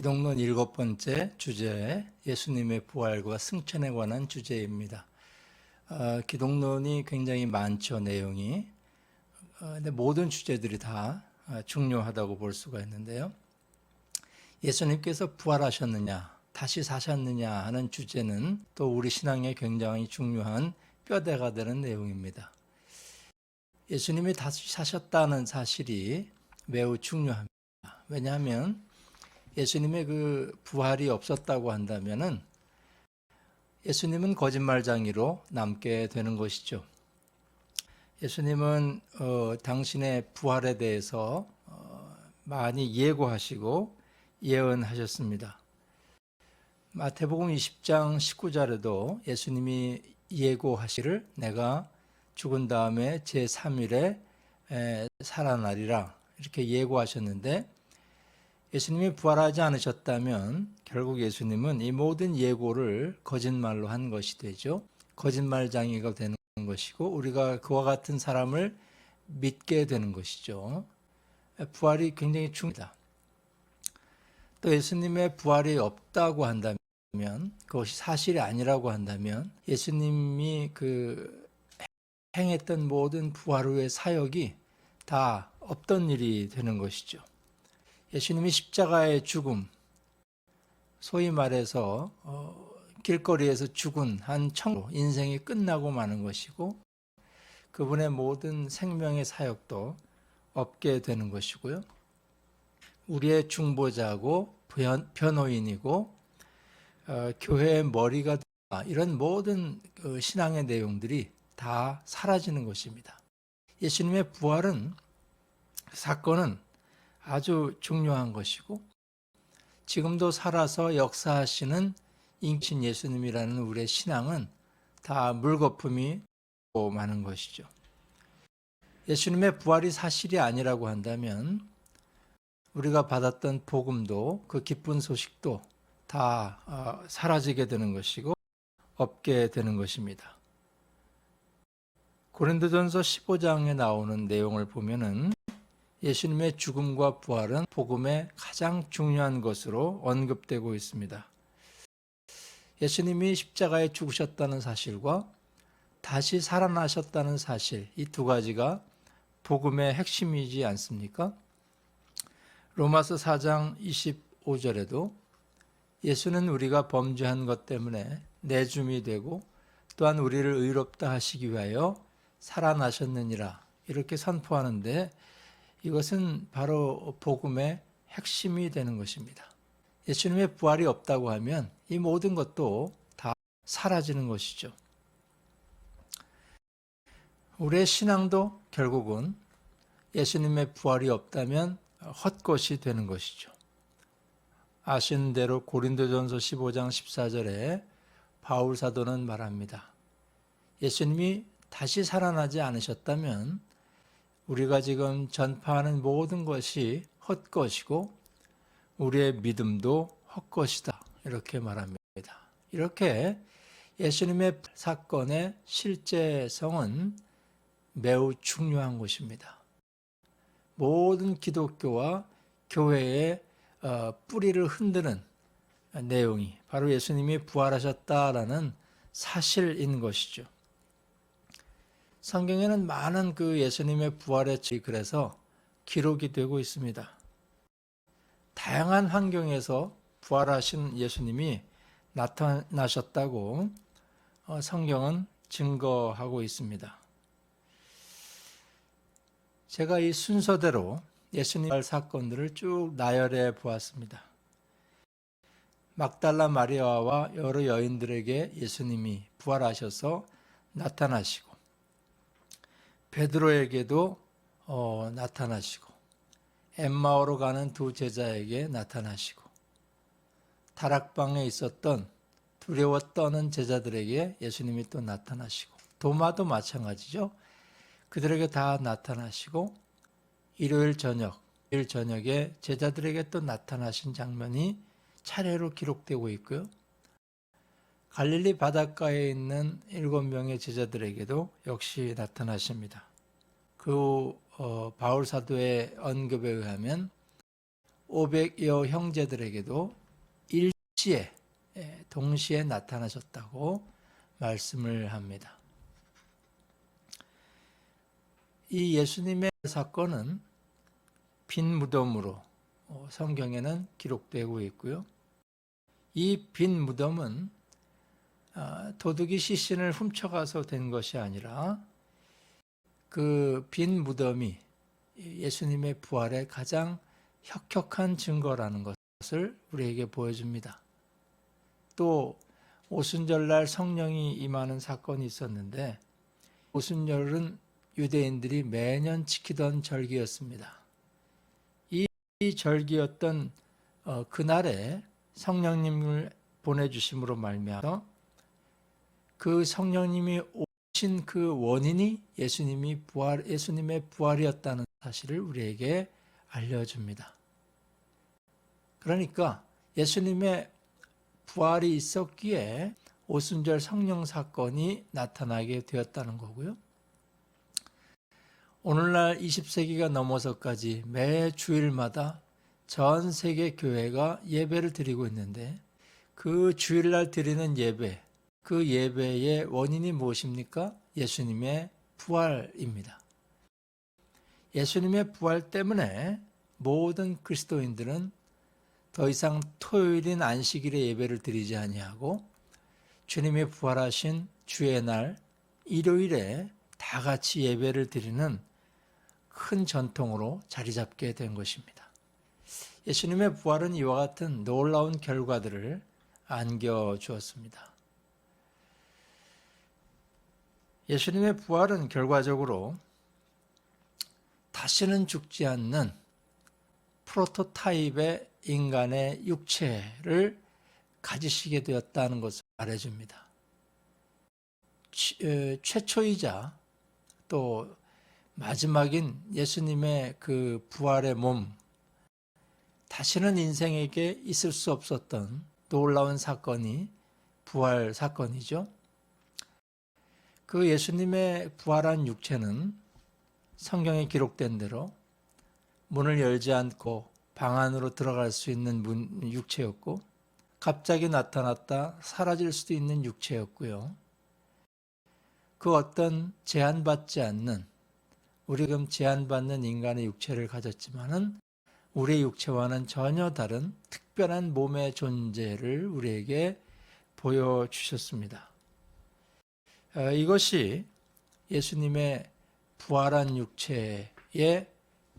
기독론 7번째 주제, 예수님의 부활과 승천에 관한 주제입니다. 기독론이 굉장히 많죠, 내용이. 근데 모든 주제들이 다 중요하다고 볼 수가 있는데요. 예수님께서 부활하셨느냐, 다시 사셨느냐 하는 주제는 또 우리 신앙에 굉장히 중요한 뼈대가 되는 내용입니다. 예수님이 다시 사셨다는 사실이 매우 중요합니다. 왜냐하면 예수님의 그 부활이 없었다고 한다면은 예수님은 거짓말쟁이로 남게 되는 것이죠. 예수님은 당신의 부활에 대해서 많이 예고하시고 예언하셨습니다. 마태복음 20장 19절에도 예수님이 예고하시를 내가 죽은 다음에 제3일에 살아나리라 이렇게 예고하셨는데, 예수님이 부활하지 않으셨다면 결국 예수님은 이 모든 예고를 거짓말로 한 것이 되죠. 거짓말쟁이가 되는 것이고 우리가 그와 같은 사람을 믿게 되는 것이죠. 부활이 굉장히 중요합니다. 또 예수님의 부활이 없다고 한다면, 그것이 사실이 아니라고 한다면 예수님이 행했던 모든 부활 후의 사역이 다 없던 일이 되는 것이죠. 예수님이 십자가의 죽음, 소위 말해서 길거리에서 죽은 한 청로, 인생이 끝나고 마는 것이고 그분의 모든 생명의 사역도 없게 되는 것이고요. 우리의 중보자고 변호인이고 교회의 머리가 되다, 이런 모든 신앙의 내용들이 다 사라지는 것입니다. 예수님의 부활은, 사건은 아주 중요한 것이고 지금도 살아서 역사하시는 인신 예수님이라는 우리의 신앙은 다 물거품이 많은 것이죠. 예수님의 부활이 사실이 아니라고 한다면 우리가 받았던 복음도, 그 기쁜 소식도 다 사라지게 되는 것이고 없게 되는 것입니다. 고린도전서 15장에 나오는 내용을 보면은 예수님의 죽음과 부활은 복음의 가장 중요한 것으로 언급되고 있습니다. 예수님이 십자가에 죽으셨다는 사실과 다시 살아나셨다는 사실, 이 두 가지가 복음의 핵심이지 않습니까? 로마서 4장 25절에도 예수는 우리가 범죄한 것 때문에 내줌이 되고 또한 우리를 의롭다 하시기 위하여 살아나셨느니라 이렇게 선포하는데, 이것은 바로 복음의 핵심이 되는 것입니다. 예수님의 부활이 없다고 하면 이 모든 것도 다 사라지는 것이죠. 우리의 신앙도 결국은 예수님의 부활이 없다면 헛것이 되는 것이죠. 아시는 대로 고린도전서 15장 14절에 바울 사도는 말합니다. 예수님이 다시 살아나지 않으셨다면 우리가 지금 전파하는 모든 것이 헛것이고 우리의 믿음도 헛것이다 이렇게 말합니다. 이렇게 예수님의 사건의 실제성은 매우 중요한 것입니다. 모든 기독교와 교회의 뿌리를 흔드는 내용이 바로 예수님이 부활하셨다라는 사실인 것이죠. 성경에는 많은 그 예수님의 부활의 그래서 기록이 되고 있습니다. 다양한 환경에서 부활하신 예수님이 나타나셨다고 성경은 증거하고 있습니다. 제가 이 순서대로 예수님 부활 사건들을 쭉 나열해 보았습니다. 막달라 마리아와 여러 여인들에게 예수님이 부활하셔서 나타나시고, 베드로에게도 나타나시고, 엠마오로 가는 두 제자에게 나타나시고, 다락방에 있었던 두려워 떠는 제자들에게 예수님이 또 나타나시고, 도마도 마찬가지죠. 그들에게 다 나타나시고, 일요일 저녁에 제자들에게 또 나타나신 장면이 차례로 기록되고 있고요. 갈릴리 바닷가에 있는 7명의 제자들에게도 역시 나타나십니다. 그 바울 사도의 언급에 의하면 500여 형제들에게도 일시에 동시에 나타나셨다고 말씀을 합니다. 이 예수님의 사건은 빈 무덤으로 성경에는 기록되고 있고요. 이 빈 무덤은 도둑이 시신을 훔쳐가서 된 것이 아니라 그 빈 무덤이 예수님의 부활의 가장 혁혁한 증거라는 것을 우리에게 보여줍니다. 또 오순절날 성령이 임하는 사건이 있었는데 오순절은 유대인들이 매년 지키던 절기였습니다. 이 절기였던 그날에 성령님을 보내주심으로 말미암아 그 성령님이 오신 그 원인이 예수님의 부활이었다는 사실을 우리에게 알려줍니다. 그러니까 예수님의 부활이 있었기에 오순절 성령 사건이 나타나게 되었다는 거고요. 오늘날 20세기가 넘어서까지 매 주일마다 전 세계 교회가 예배를 드리고 있는데 그 주일날 드리는 예배, 그 예배의 원인이 무엇입니까? 예수님의 부활입니다. 예수님의 부활 때문에 모든 그리스도인들은 더 이상 토요일인 안식일에 예배를 드리지 아니하고 주님이 부활하신 주의 날 일요일에 다 같이 예배를 드리는 큰 전통으로 자리 잡게 된 것입니다. 예수님의 부활은 이와 같은 놀라운 결과들을 안겨주었습니다. 예수님의 부활은 결과적으로 다시는 죽지 않는 프로토타입의 인간의 육체를 가지시게 되었다는 것을 말해줍니다. 최초이자 또 마지막인 예수님의 그 부활의 몸, 다시는 인생에게 있을 수 없었던 놀라운 사건이 부활 사건이죠. 그 예수님의 부활한 육체는 성경에 기록된 대로 문을 열지 않고 방 안으로 들어갈 수 있는 육체였고 갑자기 나타났다 사라질 수도 있는 육체였고요. 그 어떤 제한받지 않는 우리 지금 제한받는 인간의 육체를 가졌지만은 우리의 육체와는 전혀 다른 특별한 몸의 존재를 우리에게 보여주셨습니다. 이것이 예수님의 부활한 육체의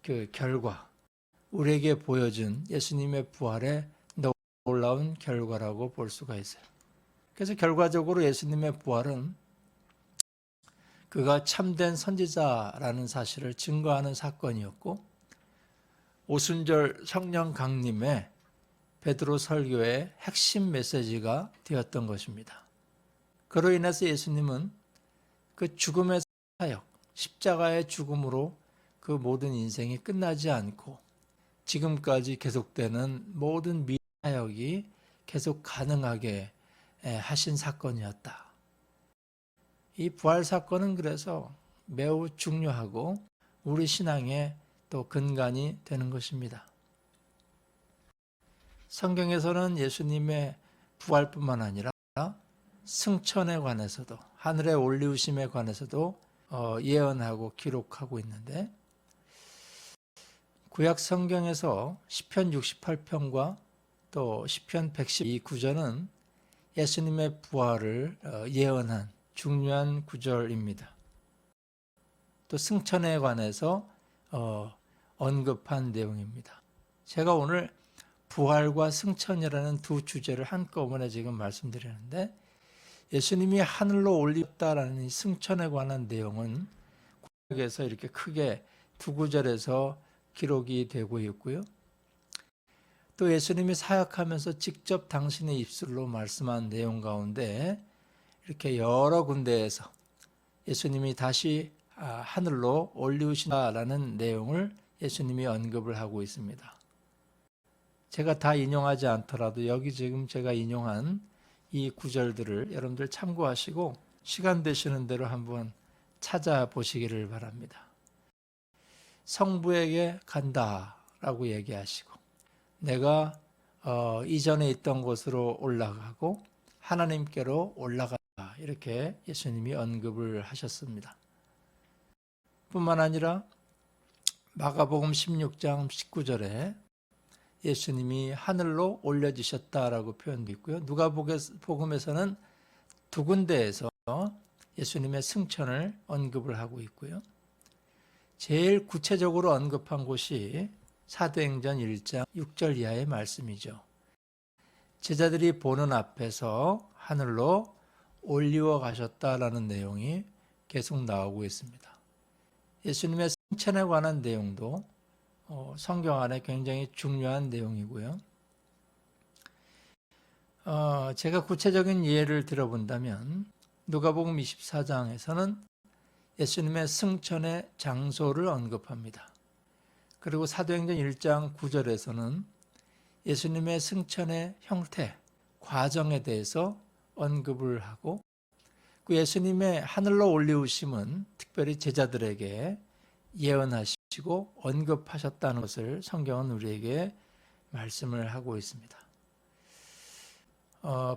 그 결과, 우리에게 보여준 예수님의 부활의 놀라운 결과라고 볼 수가 있어요. 그래서 결과적으로 예수님의 부활은 그가 참된 선지자라는 사실을 증거하는 사건이었고 오순절 성령 강림의 베드로 설교의 핵심 메시지가 되었던 것입니다. 그로 인해서 예수님은 그 죽음의 사역, 십자가의 죽음으로 그 모든 인생이 끝나지 않고 지금까지 계속되는 모든 사역이 계속 가능하게 하신 사건이었다. 이 부활 사건은 그래서 매우 중요하고 우리 신앙의 또 근간이 되는 것입니다. 성경에서는 예수님의 부활뿐만 아니라 승천에 관해서도 하늘에 올리우심에 관해서도 예언하고 기록하고 있는데 구약 성경에서 시편 68편과 또 시편 112구절은 예수님의 부활을 예언한 중요한 구절입니다. 또 승천에 관해서 언급한 내용입니다. 제가 오늘 부활과 승천이라는 두 주제를 한꺼번에 지금 말씀드리는데 예수님이 하늘로 올렸다라는 승천에 관한 내용은 구약에서 이렇게 크게 두 구절에서 기록이 되고 있고요. 또 예수님이 사역하면서 직접 당신의 입술로 말씀한 내용 가운데 이렇게 여러 군데에서 예수님이 다시 하늘로 올리우신다라는 내용을 예수님이 언급을 하고 있습니다. 제가 다 인용하지 않더라도 여기 지금 제가 인용한 이 구절들을 여러분들 참고하시고 시간 되시는 대로 한번 찾아보시기를 바랍니다. 성부에게 간다라고 얘기하시고 내가 이전에 있던 곳으로 올라가고 하나님께로 올라가다, 이렇게 예수님이 언급을 하셨습니다. 뿐만 아니라 마가복음 16장 19절에 예수님이 하늘로 올려지셨다라고 표현되어 있고요. 누가복음에서는 두 군데에서 예수님의 승천을 언급을 하고 있고요. 제일 구체적으로 언급한 곳이 사도행전 1장 6절 이하의 말씀이죠. 제자들이 보는 앞에서 하늘로 올리워 가셨다라는 내용이 계속 나오고 있습니다. 예수님의 승천에 관한 내용도 성경 안에 굉장히 중요한 내용이고요. 제가 구체적인 예를 들어본다면 누가복음 24장에서는 예수님의 승천의 장소를 언급합니다. 그리고 사도행전 1장 9절에서는 예수님의 승천의 형태, 과정에 대해서 언급을 하고, 그 예수님의 하늘로 올리우심은 특별히 제자들에게 예언하시고 언급하셨다는 것을 성경은 우리에게 말씀을 하고 있습니다.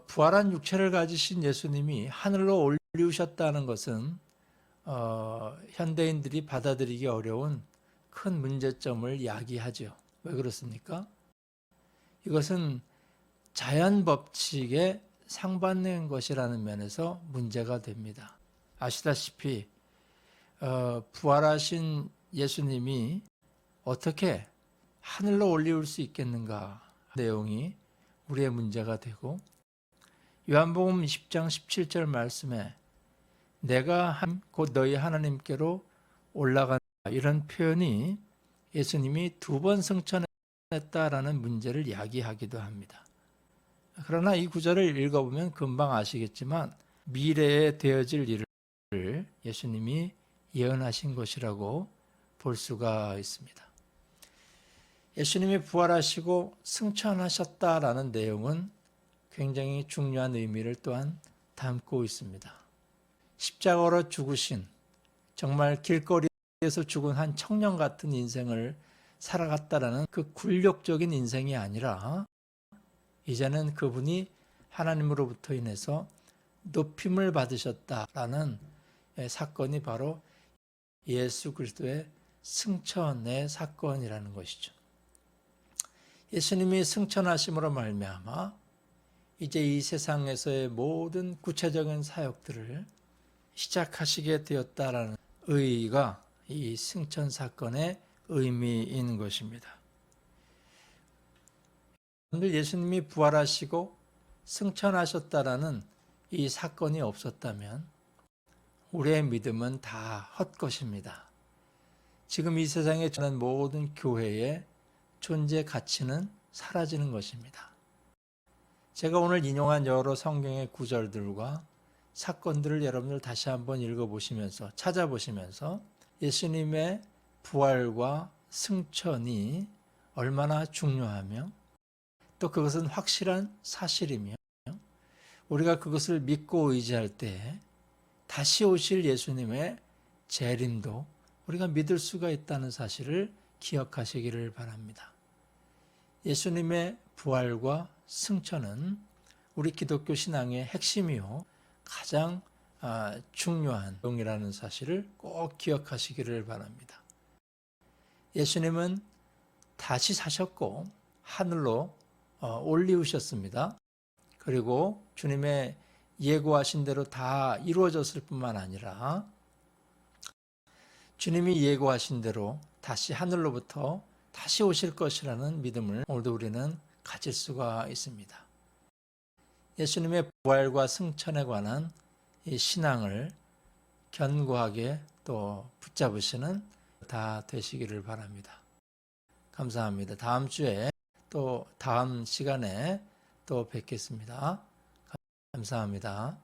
부활한 육체를 가지신 예수님이 하늘로 올리우셨다는 것은 현대인들이 받아들이기 어려운 큰 문제점을 야기하죠. 왜 그렇습니까? 이것은 자연 법칙에 상반된 것이라는 면에서 문제가 됩니다. 아시다시피 부활하신 예수님이 어떻게 하늘로 올리울 수 있겠는가 내용이 우리의 문제가 되고, 요한복음 20장 17절 말씀에 내가 곧 너희 하나님께로 올라간다, 이런 표현이 예수님이 두 번 승천했다라는 문제를 야기하기도 합니다. 그러나 이 구절을 읽어보면 금방 아시겠지만 미래에 되어질 일을 예수님이 예언하신 것이라고 볼 수가 있습니다. 예수님이 부활하시고 승천하셨다라는 내용은 굉장히 중요한 의미를 또한 담고 있습니다. 십자가로 죽으신, 정말 길거리에서 죽은 한 청년 같은 인생을 살아갔다라는 그 굴욕적인 인생이 아니라 이제는 그분이 하나님으로부터 인해서 높임을 받으셨다라는 사건이 바로 예수 그리스도의 승천의 사건이라는 것이죠. 예수님이 승천하심으로 말미암아 이제 이 세상에서의 모든 구체적인 사역들을 시작하시게 되었다라는 의의가 이 승천 사건의 의미인 것입니다. 예수님이 부활하시고 승천하셨다라는 이 사건이 없었다면 우리의 믿음은 다 헛것입니다. 지금 이 세상에 전한 모든 교회의 존재 가치는 사라지는 것입니다. 제가 오늘 인용한 여러 성경의 구절들과 사건들을 여러분들 다시 한번 읽어보시면서, 찾아보시면서 예수님의 부활과 승천이 얼마나 중요하며 또 그것은 확실한 사실이며 우리가 그것을 믿고 의지할 때 다시 오실 예수님의 재림도 우리가 믿을 수가 있다는 사실을 기억하시기를 바랍니다. 예수님의 부활과 승천은 우리 기독교 신앙의 핵심이요 가장 중요한 내용이라는 사실을 꼭 기억하시기를 바랍니다. 예수님은 다시 사셨고 하늘로 올리우셨습니다. 그리고 주님의 예고하신 대로 다 이루어졌을 뿐만 아니라 주님이 예고하신 대로 다시 하늘로부터 다시 오실 것이라는 믿음을 오늘도 우리는 가질 수가 있습니다. 예수님의 부활과 승천에 관한 이 신앙을 견고하게 또 붙잡으시는 다 되시기를 바랍니다. 감사합니다. 다음 주에 또 다음 시간에 또 뵙겠습니다. 감사합니다.